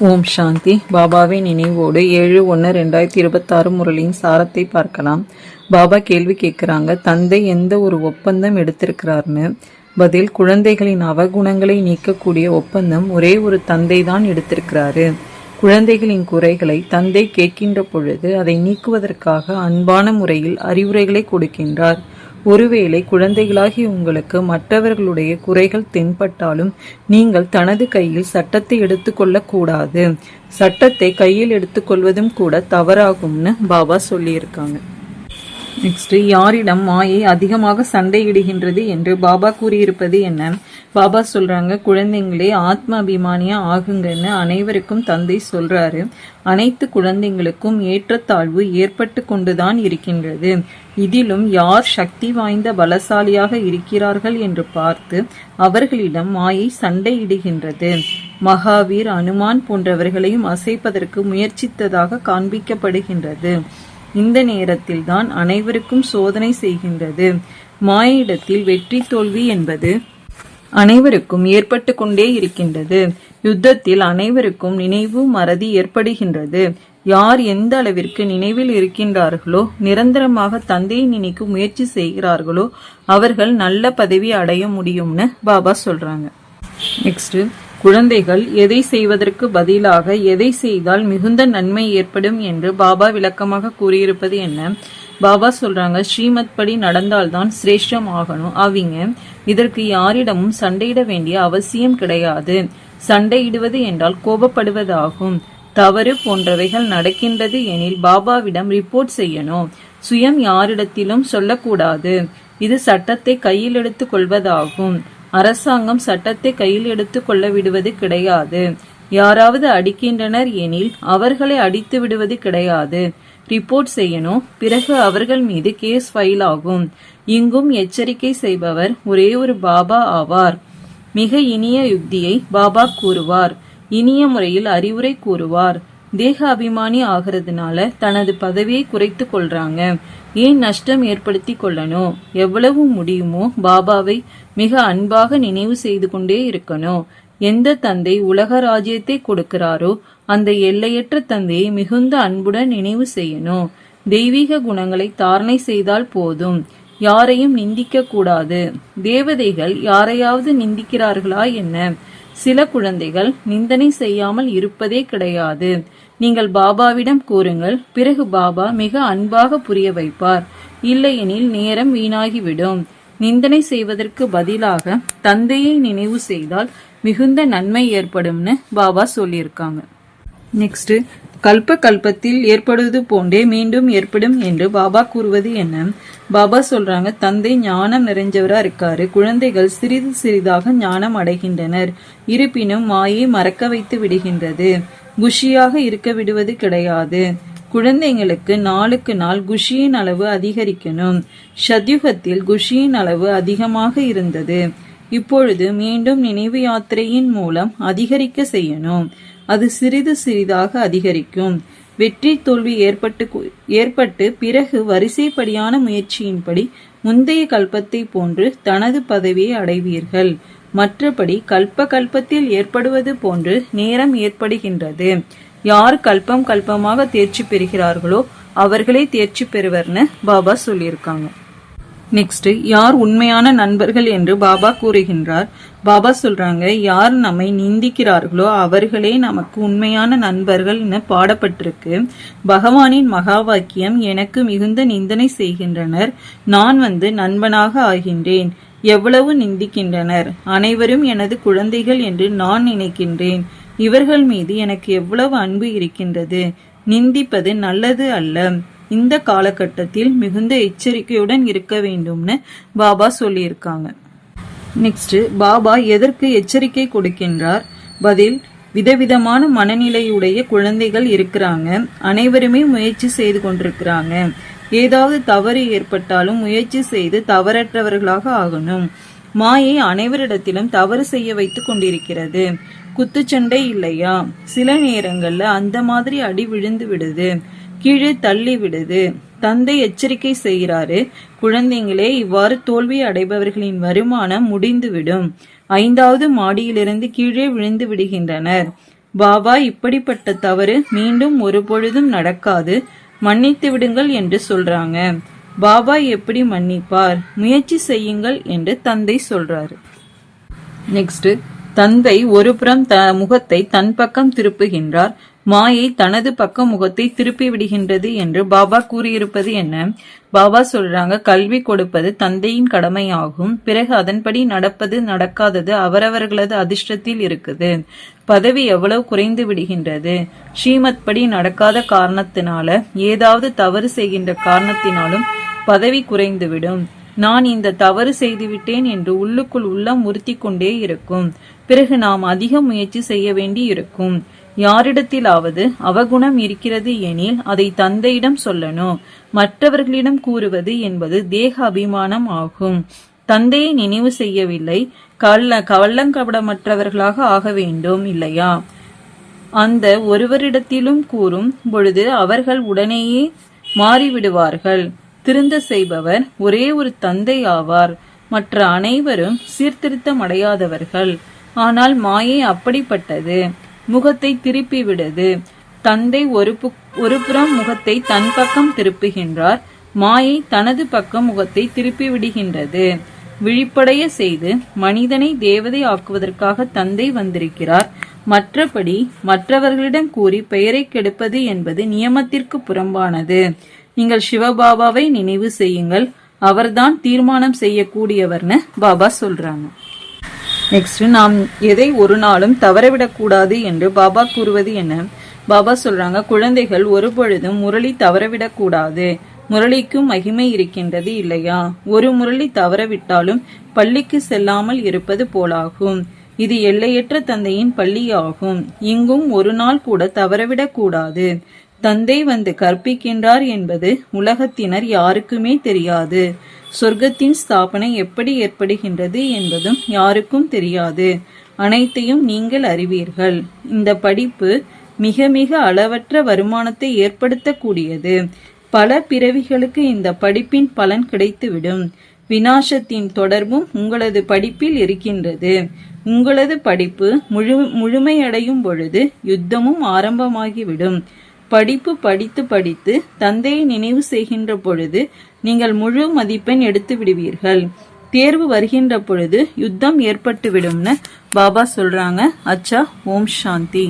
ஓம் சாந்தி. பாபாவின் நினைவோடு 7/1/2026 முரளியின் சாரத்தை பார்க்கலாம். பாபா கேள்வி கேட்கிறாங்க, தந்தை எந்த ஒரு ஒப்பந்தம் எடுத்திருக்கிறார்னு. பதில், குழந்தைகளின் அவகுணங்களை நீக்கக்கூடிய ஒப்பந்தம் ஒரே ஒரு தந்தை தான் எடுத்திருக்கிறாரு. குழந்தைகளின் குறைகளை தந்தை கேட்கின்ற பொழுது அதை நீக்குவதற்காக அன்பான முறையில் அறிவுரைகளை கொடுக்கின்றார். ஒருவேளை குழந்தைகளாகி உங்களுக்கு மற்றவர்களுடைய குறைகள் தென்பட்டாலும் நீங்கள் தனது கையில் சட்டத்தை எடுத்துக்கொள்ள கூடாது. சட்டத்தை கையில் எடுத்துக்கொள்வதும் கூட தவறாகும்னு பாபா சொல்லியிருக்காங்க. நெக்ஸ்ட், யாரிடம் மாயை அதிகமாக சண்டையிடுகின்றது என்று பாபா கூறியிருப்பது என்ன? பாபா சொல்றாங்க, குழந்தைங்களே ஆத்ம அபிமானியா ஆகுங்கன்னு அனைவருக்கும் தந்தை சொல்றாரு. அனைத்து குழந்தைங்களுக்கும் ஏற்றத்தாழ்வு ஏற்பட்டு கொண்டுதான் இருக்கின்றது. இதிலும் யார் சக்தி வாய்ந்த பலசாலியாக இருக்கிறார்கள் என்று பார்த்து அவர்களிடம் மாயை சண்டையிடுகின்றது. மகாவீர், அனுமான் போன்றவர்களையும் அசைப்பதற்கு முயற்சித்ததாக காண்பிக்கப்படுகின்றது. இந்த நேரத்தில் தான் அனைவருக்கும் சோதனை செய்கின்றது. மாயிடத்தில் வெற்றி தோல்வி என்பது அனைவருக்கும் ஏற்பட்டு கொண்டே இருக்கின்றது. யுத்தத்தில் அனைவருக்கும் நினைவு மறதி ஏற்படுகின்றது. யார் எந்த அளவிற்கு நினைவில் இருக்கின்றார்களோ, நிரந்தரமாக தந்தையை நினைக்க முயற்சி செய்கிறார்களோ அவர்கள் நல்ல பதவி அடைய முடியும்னு பாபா சொல்றாங்க. நெக்ஸ்ட், குழந்தைகள் எதை செய்வதற்கு பதிலாக எதை செய்தால் மிகுந்த நன்மை ஏற்படும் என்று பாபா விளக்கமாக கூறியிருப்பது என்ன? பாபா சொல்றாங்க, ஸ்ரீமத் படி நடந்தால்தான் சிரேஷ்டம் ஆகணும். அவங்க இதற்கு யாரிடமும் சண்டையிட வேண்டிய அவசியம் கிடையாது. சண்டையிடுவது என்றால் கோபப்படுவதாகும். தவறு போன்றவைகள் நடக்கின்றது எனில் பாபாவிடம் ரிப்போர்ட் செய்யணும். சுயம் யாரிடத்திலும் சொல்லக்கூடாது. இது சட்டத்தை கையில் எடுத்துக் கொள்வதாகும். அரசாங்கம் சட்டத்தை கையில் எடுத்துக் கொள்ள விடுவது கிடையாது. யாராவது அடிக்கின்றனர் எனில் அவர்களை அடித்து விடுவது கிடையாது. ரிப்போர்ட் செய்யணும். பிறகு அவர்கள் மீது கேஸ் ஃபைல் ஆகும். இங்கும் எச்சரிக்கை செய்பவர் ஒரே ஒரு பாபா ஆவார். மிக இனிய யுக்தியை பாபா கூறுவார். இனிய முறையில் அறிவுரை கூறுவார். தேக அபிமானி ஆகிறதுனால தனது பதவியை குறைத்து கொள்றாங்க. ஏன் நஷ்டம் ஏற்படுத்தி கொள்ளணும்? எவ்வளவு முடியுமோ பாபாவை மிக அன்பாக நினைவு செய்து கொண்டே இருக்கணும். எந்த தந்தை உலக ராஜ்யத்தை கொடுக்கிறாரோ அந்த எல்லையற்ற தந்தையை மிகுந்த அன்புடன் நினைவு செய்யணும். தெய்வீக குணங்களை தாரணை செய்தால் போதும். யாரையும் நிந்திக்க கூடாது. தேவதைகள் யாரையாவது நிந்திக்கிறார்களா என்ன? சில குழந்தைகள் நிந்தனை செய்யாமல் இருப்பதே கிடையாது. நீங்கள் பாபாவிடம் கூறுங்கள். பிறகு பாபா மிக அன்பாக புரிய வைப்பார். இல்லையெனில் நேரம் வீணாகிவிடும். நிந்தனை செய்வதற்கு பதிலாக தந்தையை நினைவு செய்தால் மிகுந்த நன்மை ஏற்படும்னு பாபா சொல்லியிருக்காங்க. நெக்ஸ்ட், கல்ப கல்பத்தில் ஏற்படுவது போன்றே மீண்டும் ஏற்படும் என்று பாபா கூறுவது என்ன? பாபா சொல்றாங்க, தந்தை ஞானம் நிறைஞ்சவரா இருக்காரு. குழந்தைகள் சிறிது சிறிதாக ஞானம் அடைகின்றனர். இருப்பினும் மாயை மறக்க வைத்து விடுகின்றது. குஷியாக இருக்க விடுவது கிடையாது. குழந்தைங்களுக்கு நாளுக்கு நாள் குஷியின் அளவு அதிகரிக்கணும். சத்யுகத்தில் குஷியின் அளவு அதிகமாக இருந்தது. இப்பொழுது மீண்டும் நினைவு யாத்திரையின் மூலம் அதிகரிக்க செய்யணும். அது சிறிது சிறிதாக அதிகரிக்கும். வெற்றி தோல்வி ஏற்பட்டு பிறகு வரிசைப்படியான முயற்சியின்படி முந்தைய கல்பத்தை போன்று தனது பதவியை அடைவீர்கள். மற்றபடி கல்ப கல்பத்தில் ஏற்படுவது போன்று நேரம் ஏற்படுகின்றது. யார் கல்பம் கல்பமாக தேர்ச்சி பெறுகிறார்களோ அவர்களே தேர்ச்சி பெறுவர்னு பாபா சொல்லியிருக்காங்க. நெக்ஸ்ட், யார் உண்மையான நண்பர்கள் என்று பாபா கூறுகின்றார். பாபா சொல்றாங்க, யார் நம்மை நிந்திக்கிறார்களோ அவர்களே நமக்கு உண்மையான நண்பர்கள் என பாடப்பட்டிருக்கு. பகவானின் மகா வாக்கியம், எனக்கு மிகுந்த நிந்தனை செய்கின்றனர், நான் நண்பனாக ஆகின்றேன். எவ்வளவு நிந்திக்கின்றனர், அனைவரும் எனது குழந்தைகள் என்று நான் நினைக்கின்றேன். இவர்கள் மீது எனக்கு எவ்வளவு அன்பு இருக்கின்றது. நிந்திப்பது நல்லது அல்ல. இந்த காலகட்டத்தில் மிகுந்த எச்சரிக்கையுடன் இருக்க வேண்டும்னு பாபா சொல்லியிருக்காங்க. நெக்ஸ்ட், பாபா எதற்கு எச்சரிக்கை கொடுக்கின்றார்? பதில், விதவிதமான மனநிலையுடைய குழந்தைகள் இருக்கிறாங்க. அனைவருமே முயற்சி செய்து கொண்டிருக்கிறாங்க. ஏதாவது தவறு ஏற்பட்டாலும் முயற்சி செய்து தவறற்றவர்களாக ஆகணும். மாயை அனைவரிடத்திலும் தவறு செய்ய வைத்து கொண்டிருக்கிறது. குத்துச்சண்டை இல்லையா? சில நேரங்கள்ல அந்த மாதிரி அடி விழுந்து விடுது, கீழே தள்ளி விடுது. தந்தை எச்சரிக்கை செய்கிறாரு, குழந்தைங்களே, இவ்வாறு தோல்வி அடைபவர்களின் வருமானம் முடிந்துவிடும். 5வது மாடியிலிருந்து கீழே விழுந்து விடுகின்றனர். பாபா, இப்படிப்பட்ட தவறு மீண்டும் ஒரு பொழுதும் நடக்காது, மன்னித்து விடுங்கள் என்று சொல்றாங்க. பாபா எப்படி மன்னிப்பார், முயற்சி செய்யுங்கள் என்று தந்தை சொல்றாரு. நெக்ஸ்ட், தந்தை ஒரு புறம் முகத்தை தன் பக்கம் திருப்புகின்றார், மாயை தனது பக்க முகத்தை திருப்பி விடுகின்றது என்று பாபா கூறியிருப்பது என்ன? பாபா சொல்றாங்க, கல்வி கொடுப்பது தந்தையின் கடமையாகும். பிறகு அதன்படி நடப்பது நடக்காதது அவரவர்களது அதிர்ஷ்டத்தில் இருக்குது. பதவி எவ்வளவு குறைந்து விடுகின்றது. ஸ்ரீமத் படி நடக்காத காரணத்தினால, ஏதாவது தவறு செய்கின்ற காரணத்தினாலும் பதவி குறைந்துவிடும். நான் இந்த தவறு செய்துவிட்டேன் என்று உள்ளுக்குள் உள்ளம் உறுத்தி கொண்டே இருக்கும். பிறகு நாம் அதிக முயற்சி செய்ய வேண்டி இருக்கும். யாரிடத்திலாவது அவகுணம் இருக்கிறது எனில் அதை தந்தையிடம் சொல்லணும். மற்றவர்களிடம் கூறுவது என்பது தேக அபிமானம் ஆகும். தந்தையை நினைவு செய்யவில்லை, கள்ளங்கபடமற்றவர்களாக ஆக வேண்டும் இல்லையா? அந்த ஒருவரிடத்திலும் கூறும் பொழுது அவர்கள் உடனேயே மாறிவிடுவார்கள். திருந்த செய்பவர் ஒரே ஒரு தந்தை ஆவார். மற்ற அனைவரும் சீர்திருத்தம் அடையாதவர்கள். ஆனால் மாயை அப்படிப்பட்டது, முகத்தை திருப்பி விடுது. தந்தை ஒரு புறம் முகத்தை தன் பக்கம் திருப்புகின்றார், மாயை தனது பக்கம் முகத்தை திருப்பி விடுகின்றது. விழிப்படைய செய்து மனிதனை தேவதை ஆக்குவதற்காக தந்தை வந்திருக்கிறார். மற்றபடி மற்றவர்களிடம் கூறி பெயரை கெடுப்பது என்பது நியமத்திற்கு புறம்பானது. நீங்கள் சிவபாபாவை நினைவு செய்யுங்கள், அவர்தான் தீர்மானம் செய்யக்கூடியவர்னு பாபா சொல்றாங்க. நெக்ஸ்ட், நாம் எதை ஒரு நாளும் தவறவிடக்கூடாது என்று பாபா கூறுவது என்ன? பாபா சொல்றாங்க, குழந்தைகள் ஒரு பொழுதும் முரளி தவறவிடக்கூடாது. முரளிக்கும் மகிமை இருக்கின்றது இல்லையா? ஒரு முரளி தவறவிட்டாலும் பள்ளிக்கு செல்லாமல் இருப்பது போலாகும். இது எல்லையற்ற தந்தையின் பள்ளியாகும். இங்கும் ஒரு நாள் கூட தவறவிடக்கூடாது. தந்தை வந்து கற்பிக்கின்றார் என்பது உலகத்தினர் யாருக்குமே தெரியாது. சொர்க்கத்தின் ஸ்தாபனை எப்படி ஏற்படுகின்றது என்பதும் யாருக்கும் தெரியாது. அனைத்தையும் நீங்கள் அறிவீர்கள். இந்த படிப்பு மிக மிக அளவற்ற வருமானத்தை ஏற்படுத்தக்கூடியது. பல பிறவிகளுக்கு இந்த படிப்பின் பலன் கிடைத்துவிடும். விநாசத்தின் தொடர்பும் உங்களது படிப்பில் இருக்கின்றது. உங்களது படிப்பு முழுமையடையும் பொழுது யுத்தமும் ஆரம்பமாகிவிடும். படிப்பு படித்து படித்து தந்தையை நினைவு செய்கின்ற பொழுது நீங்கள் முழு மதிப்பெண் எடுத்து விடுவீர்கள். தேர்வு வருகின்ற பொழுது யுத்தம் ஏற்பட்டு விடும்னு பாபா சொல்றாங்க. அச்சா, ஓம் சாந்தி.